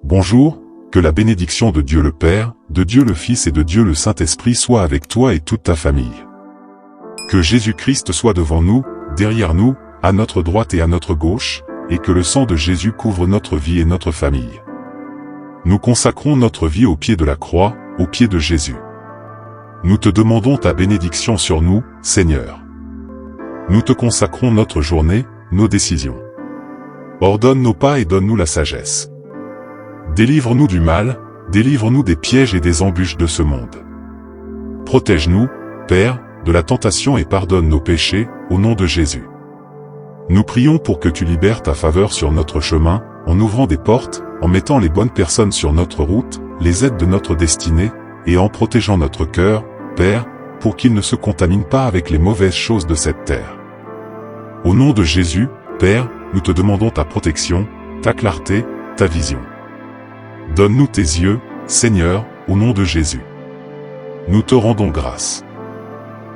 Bonjour, que la bénédiction de Dieu le Père, de Dieu le Fils et de Dieu le Saint-Esprit soit avec toi et toute ta famille. Que Jésus-Christ soit devant nous, derrière nous, à notre droite et à notre gauche, et que le sang de Jésus couvre notre vie et notre famille. Nous consacrons notre vie au pied de la croix, au pied de Jésus. Nous te demandons ta bénédiction sur nous, Seigneur. Nous te consacrons notre journée, nos décisions. Ordonne nos pas et donne-nous la sagesse. Délivre-nous du mal, délivre-nous des pièges et des embûches de ce monde. Protège-nous, Père, de la tentation et pardonne nos péchés, au nom de Jésus. Nous prions pour que tu libères ta faveur sur notre chemin, en ouvrant des portes, en mettant les bonnes personnes sur notre route, les aides de notre destinée, et en protégeant notre cœur, Père, pour qu'il ne se contamine pas avec les mauvaises choses de cette terre. Au nom de Jésus, Père, nous te demandons ta protection, ta clarté, ta vision. Donne-nous tes yeux, Seigneur, au nom de Jésus. Nous te rendons grâce.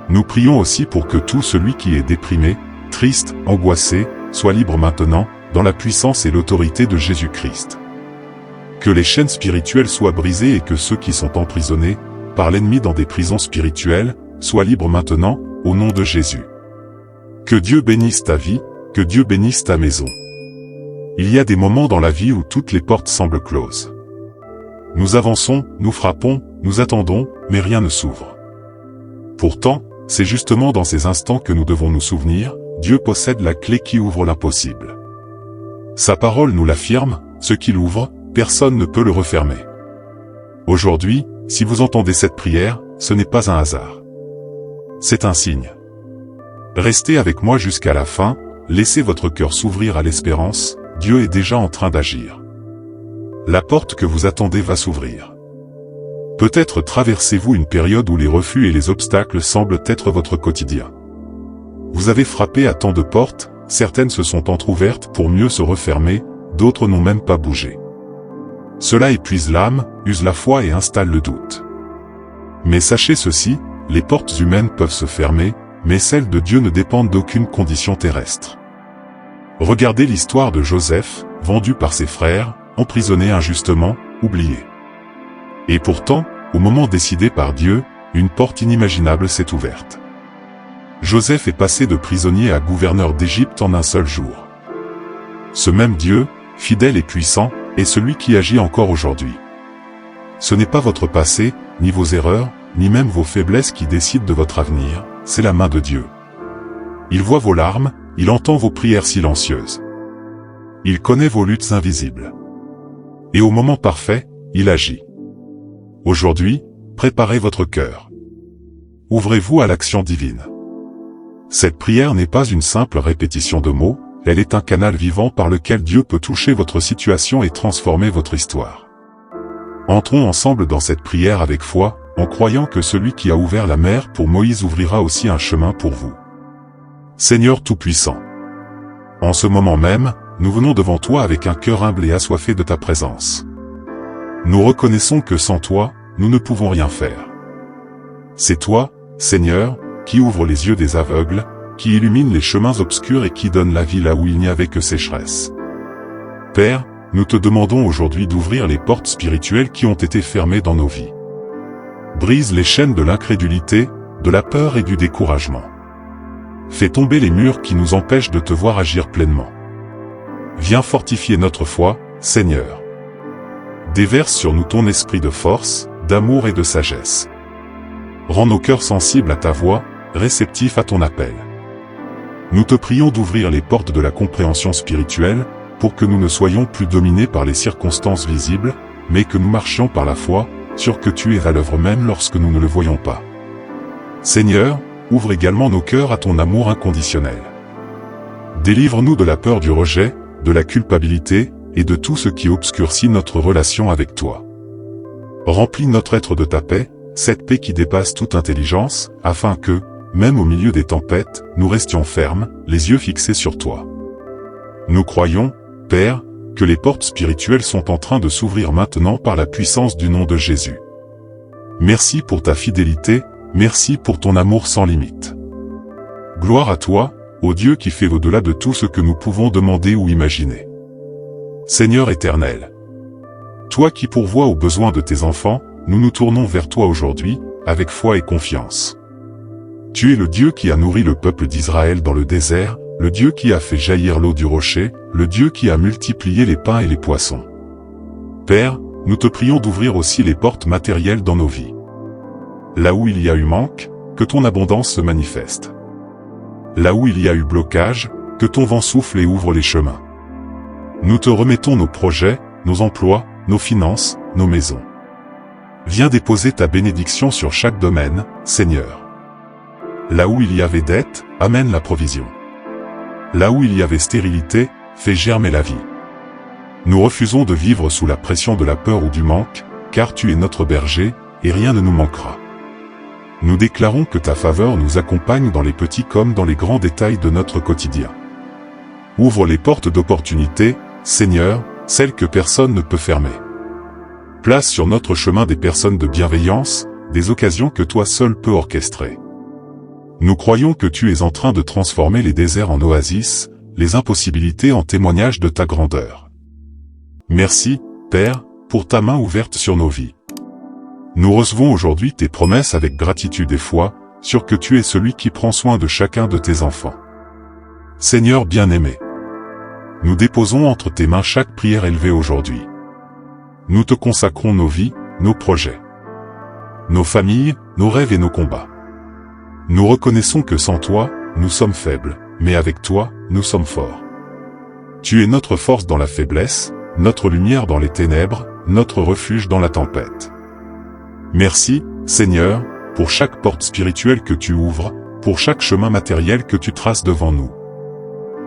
Nous prions aussi pour que tout celui qui est déprimé, triste, angoissé, soit libre maintenant, dans la puissance et l'autorité de Jésus-Christ. Que les chaînes spirituelles soient brisées et que ceux qui sont emprisonnés, par l'ennemi dans des prisons spirituelles, soient libres maintenant, au nom de Jésus. Que Dieu bénisse ta vie, que Dieu bénisse ta maison. Il y a des moments dans la vie où toutes les portes semblent closes. Nous avançons, nous frappons, nous attendons, mais rien ne s'ouvre. Pourtant, c'est justement dans ces instants que nous devons nous souvenir, Dieu possède la clé qui ouvre l'impossible. Sa parole nous l'affirme, ce qu'il ouvre, personne ne peut le refermer. Aujourd'hui, si vous entendez cette prière, ce n'est pas un hasard. C'est un signe. Restez avec moi jusqu'à la fin, laissez votre cœur s'ouvrir à l'espérance, Dieu est déjà en train d'agir. La porte que vous attendez va s'ouvrir. Peut-être traversez-vous une période où les refus et les obstacles semblent être votre quotidien. Vous avez frappé à tant de portes, certaines se sont entr'ouvertes pour mieux se refermer, d'autres n'ont même pas bougé. Cela épuise l'âme, use la foi et installe le doute. Mais sachez ceci, les portes humaines peuvent se fermer, mais celles de Dieu ne dépendent d'aucune condition terrestre. Regardez l'histoire de Joseph, vendu par ses frères, emprisonné injustement, oublié. Et pourtant, au moment décidé par Dieu, une porte inimaginable s'est ouverte. Joseph est passé de prisonnier à gouverneur d'Égypte en un seul jour. Ce même Dieu, fidèle et puissant, est celui qui agit encore aujourd'hui. Ce n'est pas votre passé, ni vos erreurs, ni même vos faiblesses qui décident de votre avenir, c'est la main de Dieu. Il voit vos larmes, il entend vos prières silencieuses. Il connaît vos luttes invisibles. Et au moment parfait, il agit. Aujourd'hui, préparez votre cœur. Ouvrez-vous à l'action divine. Cette prière n'est pas une simple répétition de mots, elle est un canal vivant par lequel Dieu peut toucher votre situation et transformer votre histoire. Entrons ensemble dans cette prière avec foi, en croyant que celui qui a ouvert la mer pour Moïse ouvrira aussi un chemin pour vous. Seigneur Tout-Puissant, en ce moment même, nous venons devant toi avec un cœur humble et assoiffé de ta présence. Nous reconnaissons que sans toi, nous ne pouvons rien faire. C'est toi, Seigneur, qui ouvre les yeux des aveugles, qui illumine les chemins obscurs et qui donne la vie là où il n'y avait que sécheresse. Père, nous te demandons aujourd'hui d'ouvrir les portes spirituelles qui ont été fermées dans nos vies. Brise les chaînes de l'incrédulité, de la peur et du découragement. Fais tomber les murs qui nous empêchent de te voir agir pleinement. Viens fortifier notre foi, Seigneur. Déverse sur nous ton esprit de force, d'amour et de sagesse. Rends nos cœurs sensibles à ta voix, réceptifs à ton appel. Nous te prions d'ouvrir les portes de la compréhension spirituelle, pour que nous ne soyons plus dominés par les circonstances visibles, mais que nous marchions par la foi, sûrs que tu es à l'œuvre même lorsque nous ne le voyons pas. Seigneur, ouvre également nos cœurs à ton amour inconditionnel. Délivre-nous de la peur du rejet, de la culpabilité, et de tout ce qui obscurcit notre relation avec toi. Remplis notre être de ta paix, cette paix qui dépasse toute intelligence, afin que, même au milieu des tempêtes, nous restions fermes, les yeux fixés sur toi. Nous croyons, Père, que les portes spirituelles sont en train de s'ouvrir maintenant par la puissance du nom de Jésus. Merci pour ta fidélité, merci pour ton amour sans limite. Gloire à toi, ô Dieu qui fait au-delà de tout ce que nous pouvons demander ou imaginer. Seigneur éternel, Toi qui pourvois aux besoins de tes enfants, nous nous tournons vers toi aujourd'hui, avec foi et confiance. Tu es le Dieu qui a nourri le peuple d'Israël dans le désert, le Dieu qui a fait jaillir l'eau du rocher, le Dieu qui a multiplié les pains et les poissons. Père, nous te prions d'ouvrir aussi les portes matérielles dans nos vies. Là où il y a eu manque, que ton abondance se manifeste. Là où il y a eu blocage, que ton vent souffle et ouvre les chemins. Nous te remettons nos projets, nos emplois, nos finances, nos maisons. Viens déposer ta bénédiction sur chaque domaine, Seigneur. Là où il y avait dette, amène la provision. Là où il y avait stérilité, fais germer la vie. Nous refusons de vivre sous la pression de la peur ou du manque, car tu es notre berger, et rien ne nous manquera. Nous déclarons que ta faveur nous accompagne dans les petits comme dans les grands détails de notre quotidien. Ouvre les portes d'opportunité, Seigneur, celles que personne ne peut fermer. Place sur notre chemin des personnes de bienveillance, des occasions que toi seul peux orchestrer. Nous croyons que tu es en train de transformer les déserts en oasis, les impossibilités en témoignages de ta grandeur. Merci, Père, pour ta main ouverte sur nos vies. Nous recevons aujourd'hui tes promesses avec gratitude et foi, sûr que tu es celui qui prend soin de chacun de tes enfants. Seigneur bien-aimé, nous déposons entre tes mains chaque prière élevée aujourd'hui. Nous te consacrons nos vies, nos projets, nos familles, nos rêves et nos combats. Nous reconnaissons que sans toi, nous sommes faibles, mais avec toi, nous sommes forts. Tu es notre force dans la faiblesse, notre lumière dans les ténèbres, notre refuge dans la tempête. Merci, Seigneur, pour chaque porte spirituelle que tu ouvres, pour chaque chemin matériel que tu traces devant nous.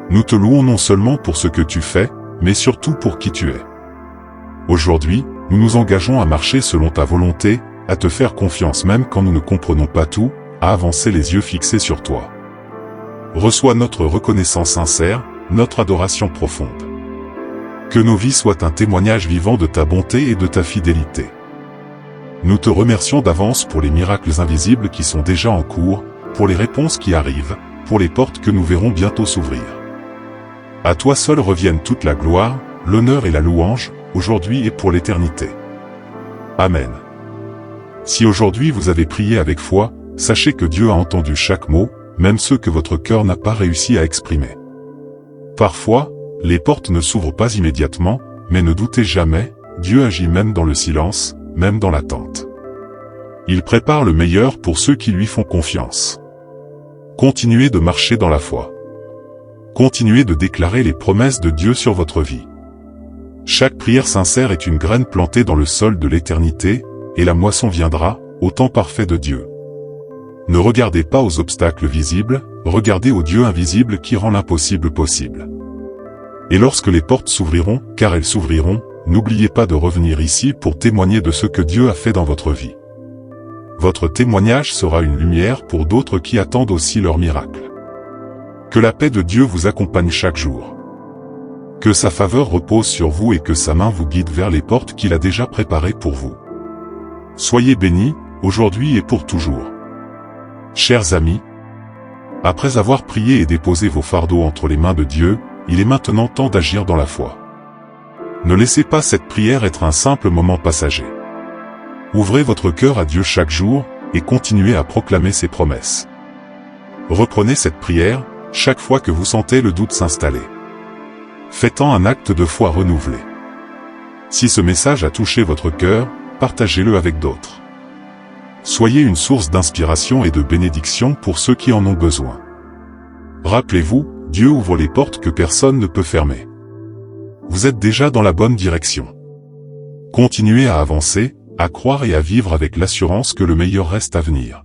Nous te louons non seulement pour ce que tu fais, mais surtout pour qui tu es. Aujourd'hui, nous nous engageons à marcher selon ta volonté, à te faire confiance même quand nous ne comprenons pas tout, à avancer les yeux fixés sur toi. Reçois notre reconnaissance sincère, notre adoration profonde. Que nos vies soient un témoignage vivant de ta bonté et de ta fidélité. Nous te remercions d'avance pour les miracles invisibles qui sont déjà en cours, pour les réponses qui arrivent, pour les portes que nous verrons bientôt s'ouvrir. À toi seul reviennent toute la gloire, l'honneur et la louange, aujourd'hui et pour l'éternité. Amen. Si aujourd'hui vous avez prié avec foi, sachez que Dieu a entendu chaque mot, même ceux que votre cœur n'a pas réussi à exprimer. Parfois, les portes ne s'ouvrent pas immédiatement, mais ne doutez jamais, Dieu agit même dans le silence, même dans l'attente. Il prépare le meilleur pour ceux qui lui font confiance. Continuez de marcher dans la foi. Continuez de déclarer les promesses de Dieu sur votre vie. Chaque prière sincère est une graine plantée dans le sol de l'éternité, et la moisson viendra, au temps parfait de Dieu. Ne regardez pas aux obstacles visibles, regardez au Dieu invisible qui rend l'impossible possible. Et lorsque les portes s'ouvriront, car elles s'ouvriront, n'oubliez pas de revenir ici pour témoigner de ce que Dieu a fait dans votre vie. Votre témoignage sera une lumière pour d'autres qui attendent aussi leur miracle. Que la paix de Dieu vous accompagne chaque jour. Que sa faveur repose sur vous et que sa main vous guide vers les portes qu'il a déjà préparées pour vous. Soyez bénis, aujourd'hui et pour toujours. Chers amis, après avoir prié et déposé vos fardeaux entre les mains de Dieu, il est maintenant temps d'agir dans la foi. Ne laissez pas cette prière être un simple moment passager. Ouvrez votre cœur à Dieu chaque jour, et continuez à proclamer ses promesses. Reprenez cette prière, chaque fois que vous sentez le doute s'installer. Faites-en un acte de foi renouvelé. Si ce message a touché votre cœur, partagez-le avec d'autres. Soyez une source d'inspiration et de bénédiction pour ceux qui en ont besoin. Rappelez-vous, Dieu ouvre les portes que personne ne peut fermer. Vous êtes déjà dans la bonne direction. Continuez à avancer, à croire et à vivre avec l'assurance que le meilleur reste à venir.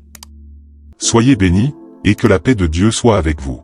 Soyez bénis, et que la paix de Dieu soit avec vous.